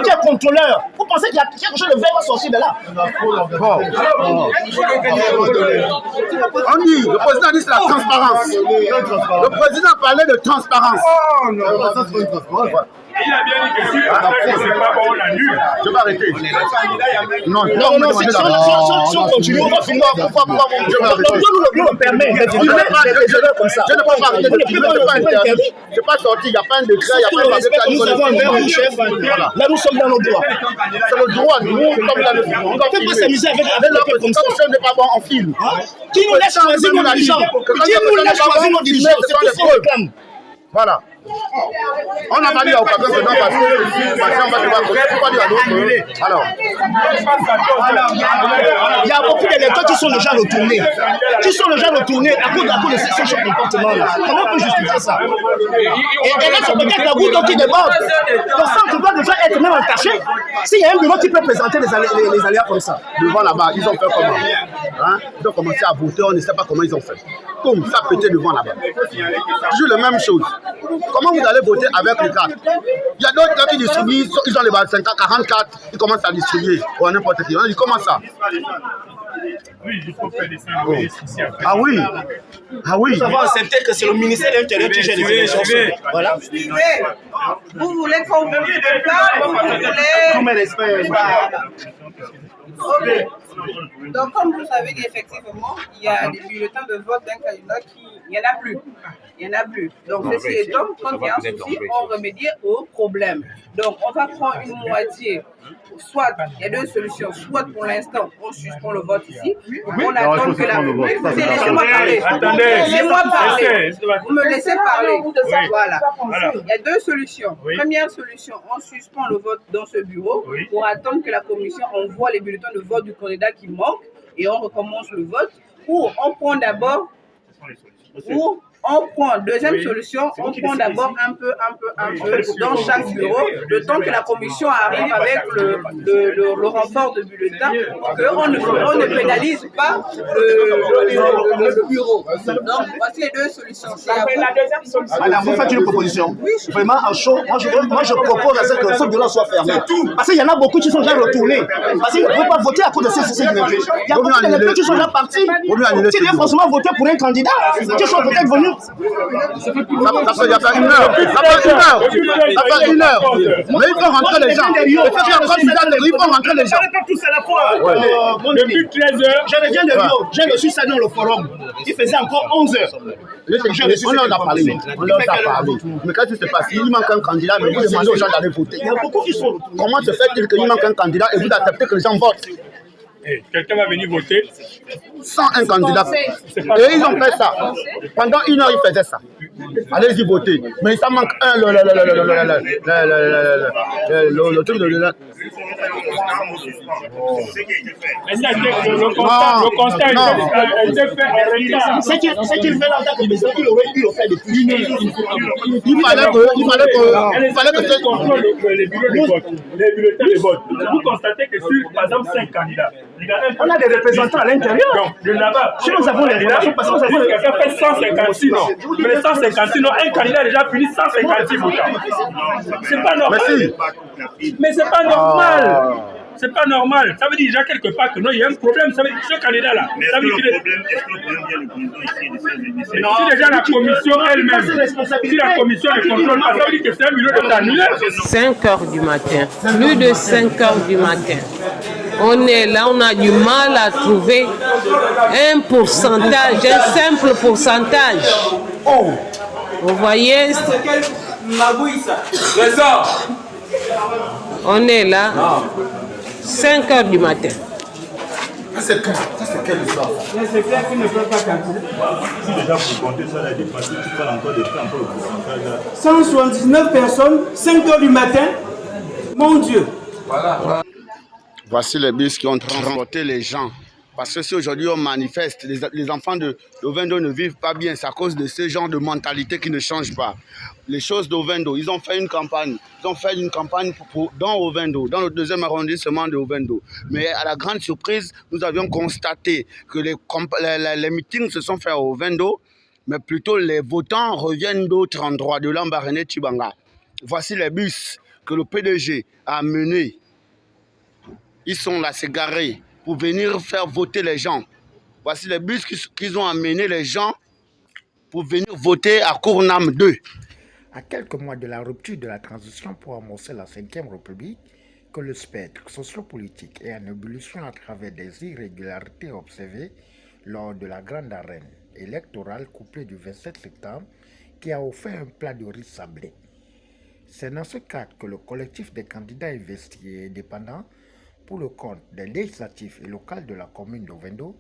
qui est contrôleur? Vous pensez qu'il y a quelque chose de vrai va sortir de là? Bon. On dit, le président dit c'est la transparence. Le président parlait de transparence. Oh non, ça c'est une transparence. Il a bien dit que si c'est pas bon, on l'annule. Je vais arrêter. Non, si on continue, on va finir. Je vais arrêter. Nous le permet. Je ne peux pas arrêter. Je ne pas sorti. Il n'y a pas un décret. Il n'y a pas un nous avons un verre chef. Là, nous sommes dans nos droits. C'est le droit. Nous sommes dans le droit. On ne peut pas s'amuser avec le peuple comme ça. Comme n'est pas bon, on filme. Qui nous laisse choisir nos dirigeants? Qui nous laisse choisir nos dirigeants? C'est tout ce qu'on réclame. Voilà. On n'a pas dit à aucun parce que on va devoir pas dire à l'autre. Alors, il y a beaucoup d'électeurs qui sont déjà retournés. À cause de ce comportement-là. Comment on peut justifier ça? Et là, c'est peut-être la goutte qui déborde. Le centre doit déjà être même attaché. S'il y a un bureau qui peut présenter les aléas comme ça. Devant là-bas, ils ont fait comment? Ils ont commencé à voter, on ne sait pas comment ils ont fait. Comme ça pété devant là-bas. Toujours la même chose. Comment vous allez voter avec les cartes? Il y a d'autres qui distribuent, ils ont les 50, 44, ils commencent à distribuer. Ou n'importe qui. On dit comment ça? Oui, il faut faire des signes. Ah oui. Nous avons accepté que c'est le ministère de l'Intérieur qui gère les élections. Voilà. Vous voulez qu'on vous parle ou vous voulez... Tous mes respects. Okay. Donc, comme vous savez qu'effectivement, il y a des bulletins de vote d'un candidat qui... Il n'y en a plus. Il n'y en a plus. Donc, ceci étant, quand il y a un souci, on remédie au problème. Donc, on va prendre une moitié. Soit, il y a deux solutions. Soit, pour l'instant, on suspend le vote ici. On attend que la... Laissez-moi parler. Laissez-moi parler. Vous me laissez parler. Voilà. Il y a deux solutions. Première solution, on suspend le vote dans ce bureau pour attendre que la commission envoie les bulletins de vote du candidat qui manque et on recommence le vote. Ou on prend d'abord... Ou on prend, deuxième solution, on prend d'abord un peu dans chaque bureau, le temps que la commission arrive avec le renfort de bulletins, qu'on ne pénalise pas le bureau. Donc, voici les deux solutions. La deuxième solution. Alors, vous faites une proposition. Vraiment, en chaud, moi je propose à ce que ce bureau soit fermé. Parce qu'il y en a beaucoup qui sont déjà retournés. Parce qu'ils ne vont pas voter à cause de ces Il y a beaucoup d'électeurs qui sont déjà partis. Qui devaient forcément voter pour un candidat, qui sont peut-être venus. Ça fait une heure. Ça fait une heure. Mais il faut rentrer les gens. Il faut rentrer les gens. Tous à la fois. Depuis 13 heures. Je reviens de Rio. J'ai reçu ça dans le forum. Il faisait encore 11 heures. On en a parlé. Mais quand il se passe, il manque un candidat, mais vous demandez aux gens d'aller voter. Il y a beaucoup qui sont. Comment se fait-il qu'il manque un candidat et vous acceptez que les gens votent? Quelqu'un va venir voter sans un candidat. Et ils ont fait ça. Pendant une heure, ils faisaient ça. Allez-y voter. Mais ça manque un. Le truc de. Le constat a été fait en retard. Ce qu'il fait là, il aurait dû le faire depuis une heure. Il fallait que ce contrôle les bureaux de vote, les bulletins de vote. Vous constatez que sur, par exemple, 5 candidats, on a des représentants à l'intérieur. Donc, de là-bas, si nous avons les relations, parce que quelqu'un fait 156 noms. Mais les 156 noms, un candidat a déjà fini 156 votants. C'est pas normal. Mais c'est pas normal. C'est pas normal. Ça veut dire déjà quelque part que non, il y a un problème. Ça veut dire ce candidat-là. Ça veut dire qu'il est. Si déjà la commission elle-même, si la commission ne contrôle pas, ça veut dire que c'est un bureau de annulé. 5 heures du matin. Plus de 5 heures du matin. On est là, on a du mal à trouver un pourcentage, un simple pourcentage. Vous voyez? On est là, 5 heures du matin. C'est quelle histoire? C'est clair qu'il ne peut pas calculer. Si déjà vous comptez ça, il dépassé, tu parles encore de temps pour le pourcentage. 179 personnes, 5 heures du matin. Mon Dieu. Voilà. Voici les bus qui ont transporté les gens. Parce que si aujourd'hui on manifeste, les enfants de Ovendo ne vivent pas bien, c'est à cause de ce genre de mentalité qui ne change pas. Les choses d'Ovendo, ils ont fait une campagne. Ils ont fait une campagne dans Ovendo, dans le 2e arrondissement de Ovendo. Mais à la grande surprise, nous avions constaté que les meetings se sont faits à Ovendo, mais plutôt les votants reviennent d'autres endroits, de Lambaréné, Tchibanga. Voici les bus que le PDG a menées, ils sont là, c'est garé, pour venir faire voter les gens. Voici les bus qu'ils ont amené les gens pour venir voter à Cournam 2. À quelques mois de la rupture de la transition pour amorcer la 5e République, que le spectre sociopolitique est en ébullition à travers des irrégularités observées lors de la grande arène électorale couplée du 27 septembre qui a offert un plat de riz sablé. C'est dans ce cadre que le collectif des candidats investis et indépendants pour le compte des législatifs et locales de la commune d'Ovendo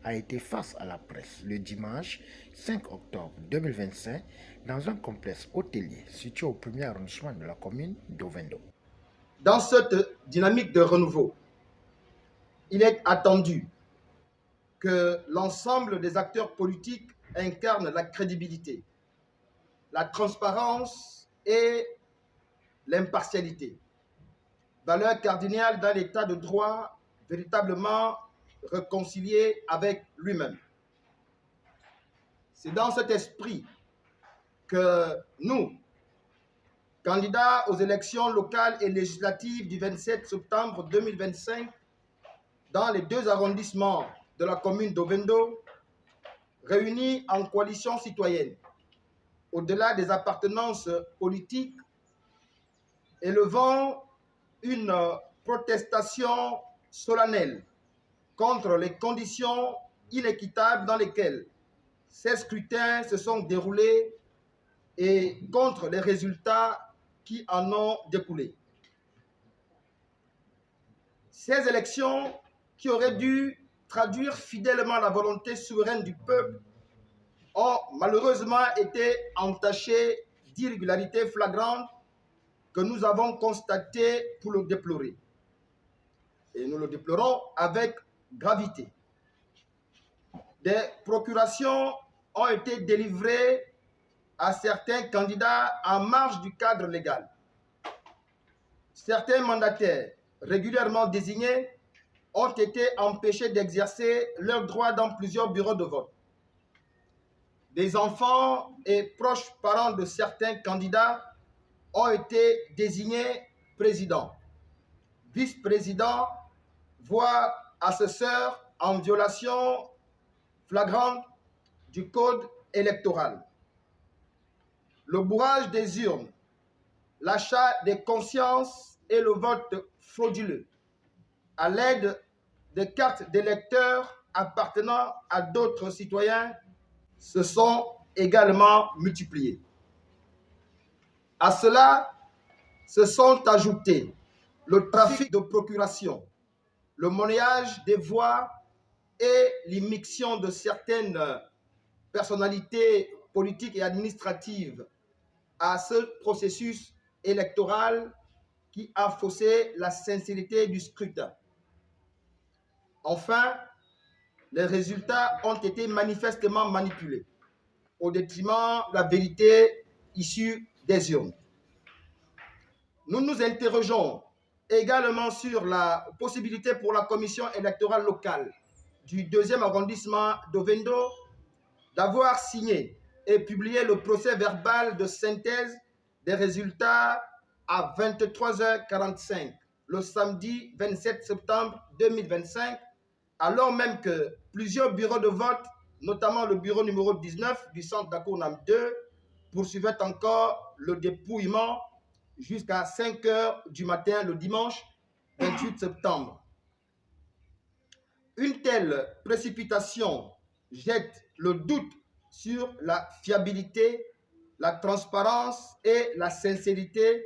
a été face à la presse le dimanche 5 octobre 2025 dans un complexe hôtelier situé au 1er arrondissement de la commune d'Ovendo. Dans cette dynamique de renouveau, il est attendu que l'ensemble des acteurs politiques incarnent la crédibilité, la transparence et l'impartialité, valeurs cardinales dans l'état de droit véritablement réconcilié avec lui-même. C'est dans cet esprit que nous, candidats aux élections locales et législatives du 27 septembre 2025, dans les 2 arrondissements de la commune d'Ovendo, réunis en coalition citoyenne, au-delà des appartenances politiques, élevant une protestation solennelle contre les conditions inéquitables dans lesquelles ces scrutins se sont déroulés et contre les résultats qui en ont découlé. Ces élections qui auraient dû traduire fidèlement la volonté souveraine du peuple ont malheureusement été entachées d'irrégularités flagrantes que nous avons constatées pour le déplorer. Et nous le déplorons avec gravité. Des procurations ont été délivrées à certains candidats en marge du cadre légal. Certains mandataires régulièrement désignés ont été empêchés d'exercer leurs droits dans plusieurs bureaux de vote. Des enfants et proches parents de certains candidats ont été désignés présidents, vice-présidents, voire assesseurs en violation flagrante du code électoral. Le bourrage des urnes, l'achat des consciences et le vote frauduleux à l'aide de cartes d'électeurs appartenant à d'autres citoyens se sont également multipliés. À cela se sont ajoutés le trafic de procuration, le monnayage des voix et l'immixtion de certaines personnalités politiques et administratives à ce processus électoral qui a faussé la sincérité du scrutin. Enfin, les résultats ont été manifestement manipulés au détriment de la vérité issue des urnes. Nous nous interrogeons également sur la possibilité pour la commission électorale locale du 2e arrondissement d'Ovendo d'avoir signé et publié le procès verbal de synthèse des résultats à 23h45 le samedi 27 septembre 2025, alors même que plusieurs bureaux de vote, notamment le bureau numéro 19 du centre d'Akournam 2, poursuivaient encore le dépouillement jusqu'à 5 h du matin le dimanche 28 septembre. Une telle précipitation jette le doute sur la fiabilité, la transparence et la sincérité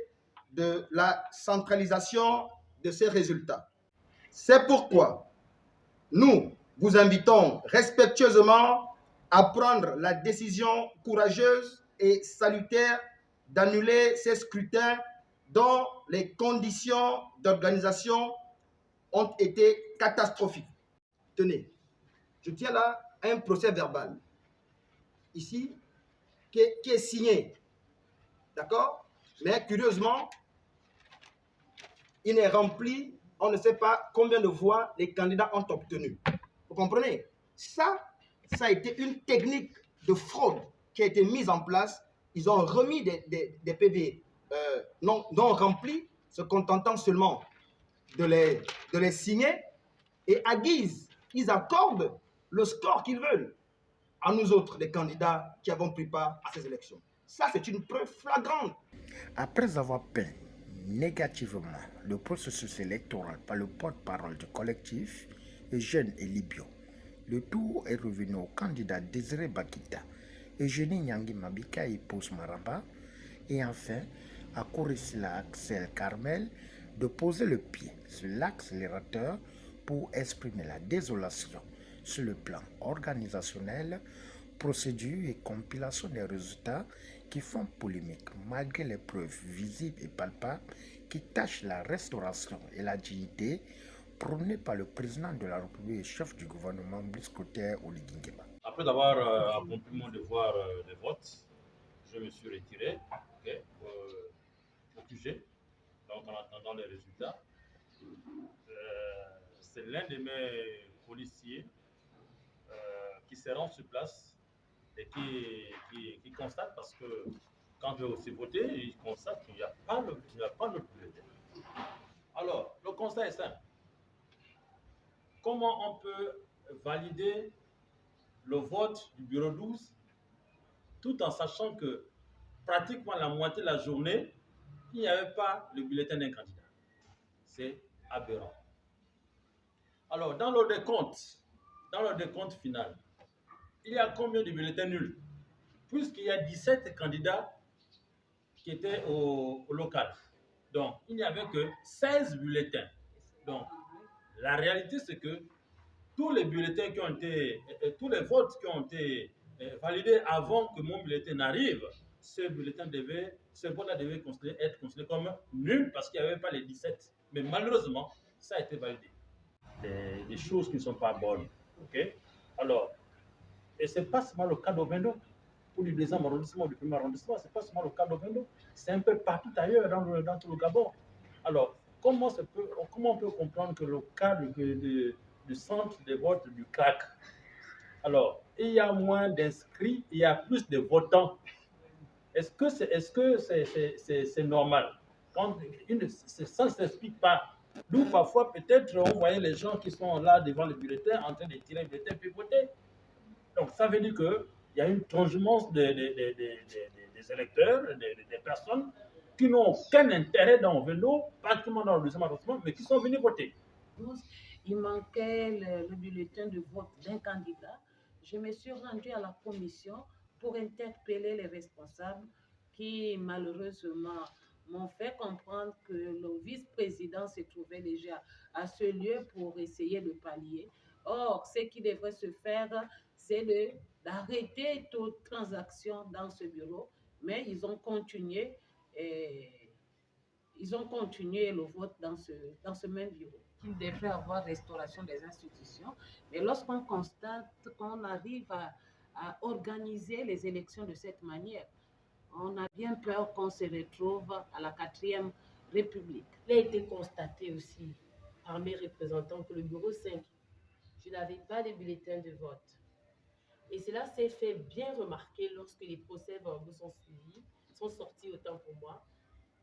de la centralisation de ces résultats. C'est pourquoi nous vous invitons respectueusement à prendre la décision courageuse et salutaire d'annuler ces scrutins dont les conditions d'organisation ont été catastrophiques. Tenez, je tiens là un procès verbal, ici, qui est signé, d'accord? Mais curieusement, il est rempli, on ne sait pas combien de voix les candidats ont obtenu. Vous comprenez? Ça a été une technique de fraude qui a été mise en place. Ils ont remis des PV non remplis, se contentant seulement de les signer, et à guise, ils accordent le score qu'ils veulent à nous autres, les candidats qui avons pris part à ces élections. Ça, c'est une preuve flagrante. Après avoir peint négativement le processus électoral par le porte-parole du collectif Eugène Elibio, le tour est revenu au candidat Désiré Bakita, Eugénie Nyangi Mabika et Pousse Maraba, et enfin à Kourisila Axel Carmel de poser le pied sur l'accélérateur pour exprimer la désolation sur le plan organisationnel, procédure et compilation des résultats qui font polémique malgré les preuves visibles et palpables qui tachent la restauration et la dignité prônée par le président de la République et chef du gouvernement Brice Clotaire Oligui Nguema. Après avoir accompli mon devoir de vote, je me suis retiré au QG, donc en attendant les résultats. C'est l'un de mes policiers qui se rend sur place et qui constate, parce que quand je vais aussi voter, il constate qu'il n'y a pas le bulletin. Alors, le constat est simple. Comment on peut valider le vote du bureau 12 tout en sachant que pratiquement la moitié de la journée, il n'y avait pas le bulletin d'un candidat? C'est aberrant. Alors, dans le décompte final, il y a combien de bulletins nuls? Puisqu'il y a 17 candidats qui étaient au local. Donc, il n'y avait que 16 bulletins. Donc, la réalité, c'est que tous les bulletins qui ont été, tous les votes qui ont été validés avant que mon bulletin n'arrive, ce vote-là devait être considéré comme nul parce qu'il n'y avait pas les 17. Mais malheureusement, ça a été validé. Des choses qui ne sont pas bonnes. Okay? Alors, et ce n'est pas seulement le cas d'Ovendo. Pour le deuxième arrondissement, du premier arrondissement, ce n'est pas seulement le cas d'Ovendo. C'est un peu partout ailleurs dans tout le Gabon. Alors, comment on peut comprendre que le cas du centre de vote du CRAC, alors, il y a moins d'inscrits, il y a plus de votants. Est-ce que c'est normal? Ça ne s'explique pas. D'où parfois, peut-être, on voyait les gens qui sont là devant le bulletin en train de tirer le bulletin puis voter. Donc, ça veut dire qu'il y a une transhumance des électeurs, des personnes qui n'ont aucun intérêt dans le vélo, pratiquement dans le deuxième arrondissement, mais qui sont venus voter. Il manquait le bulletin de vote d'un candidat. Je me suis rendue à la commission pour interpeller les responsables qui, malheureusement, m'ont fait comprendre que le vice-président se trouvait déjà à ce lieu pour essayer de pallier. Or, ce qui devrait se faire, c'est d'arrêter toute transaction dans ce bureau, mais ils ont continué le vote dans ce même bureau. Il devrait y avoir restauration des institutions, mais lorsqu'on constate qu'on arrive à organiser les élections de cette manière, on a bien peur qu'on se retrouve à la 4e République. Il a été constaté aussi par mes représentants que le bureau 5, je n'avais pas de bulletin de vote. Et cela s'est fait bien remarquer lorsque les procès-verbaux sont sortis autant pour moi.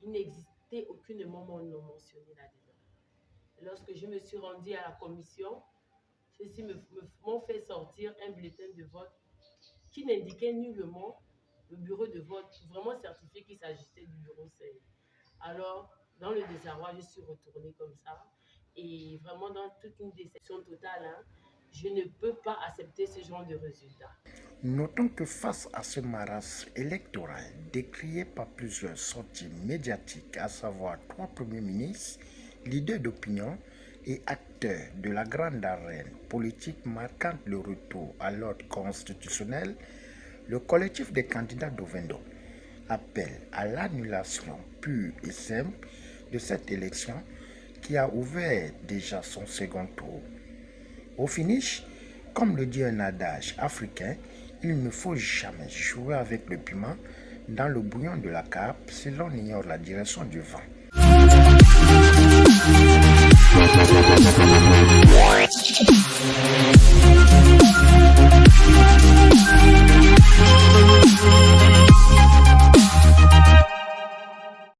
Il n'existait aucunement mon nom mentionné là-dedans. Lorsque je me suis rendue à la commission, ceux-ci m'ont fait sortir un bulletin de vote qui n'indiquait nullement le bureau de vote, vraiment certifié qu'il s'agissait du bureau 5. Alors, dans le désarroi, je suis retournée comme ça. Et vraiment, dans toute une déception totale, je ne peux pas accepter ce genre de résultats. Notons que face à ce marasme électoral décrié par plusieurs sorties médiatiques, à savoir 3 premiers ministres, leaders d'opinion et acteurs de la grande arène politique marquant le retour à l'ordre constitutionnel, le collectif des candidats d'Ovendo appelle à l'annulation pure et simple de cette élection qui a ouvert déjà son second tour. Au finish, comme le dit un adage africain, il ne faut jamais jouer avec le piment dans le bouillon de la carpe si l'on ignore la direction du vent.